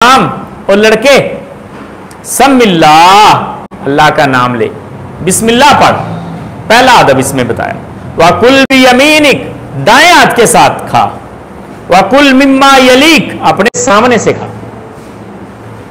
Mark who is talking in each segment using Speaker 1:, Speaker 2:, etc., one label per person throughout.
Speaker 1: غلام اور لڑکے سم اللہ، اللہ کا نام لے، بسم اللہ پڑھ، پہلا ادب اس میں بتایا۔ وَكُلْ بِيَمِينِكَ، دائیں ہاتھ کے ساتھ کھا، وَكُلْ مِمَّا يَلِيكَ، اپنے سامنے سے کھا۔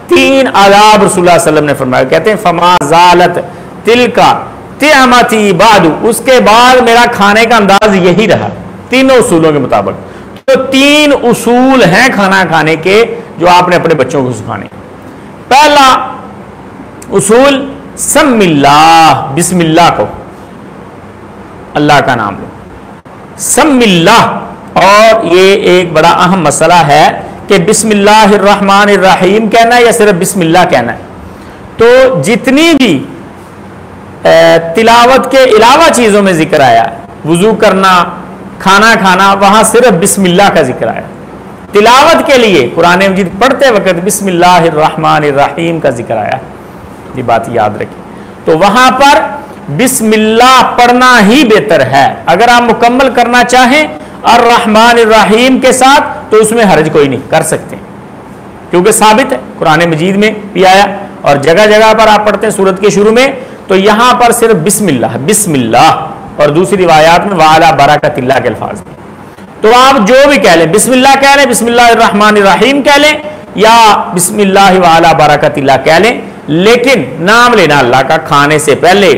Speaker 1: تین آداب رسول اللہ صلی اللہ علیہ وسلم نے فرمایا، کہتے ہیں فما زالت تلکا طعمتی بعد، اس کے بعد میرا کھانے کا انداز یہی رہا، تینوں اصولوں کے مطابق۔ تو تین اصول ہیں کھانا کھانے کے جو آپ نے اپنے بچوں کو سکھانے۔ پہلا اصول سم اللہ، بسم اللہ کو، اللہ کا نام لو، سم اللہ۔ اور یہ ایک بڑا اہم مسئلہ ہے کہ بسم اللہ الرحمن الرحیم کہنا ہے یا صرف بسم اللہ کہنا ہے۔ تو جتنی بھی تلاوت کے علاوہ چیزوں میں ذکر آیا، وضو کرنا، کھانا کھانا، وہاں صرف بسم اللہ کا ذکر آیا۔ تلاوت کے لیے قرآن مجید پڑھتے وقت بسم اللہ الرحمن الرحیم کا ذکر آیا، یہ بات یاد رکھیں۔ تو وہاں پر بسم اللہ پڑھنا ہی بہتر ہے۔ اگر آپ مکمل کرنا چاہیں الرحمن الرحیم کے ساتھ تو اس میں حرج کوئی نہیں، کر سکتے ہیں، کیونکہ ثابت ہے قرآن مجید میں بھی آیا، اور جگہ جگہ پر آپ پڑھتے ہیں سورت کے شروع میں، تو یہاں پر صرف بسم اللہ، بسم اللہ، اور دوسری روایات میں وعلی برکت اللہ کے الفاظ میں۔ تو آپ جو بھی کہہ لیں، بسم اللہ کہہ لیں، بسم اللہ الرحمن الرحیم کہہ لیں، یا بسم اللہ وعلی برکت اللہ کہہ لیں، لیکن نام لینا اللہ کا کھانے سے پہلے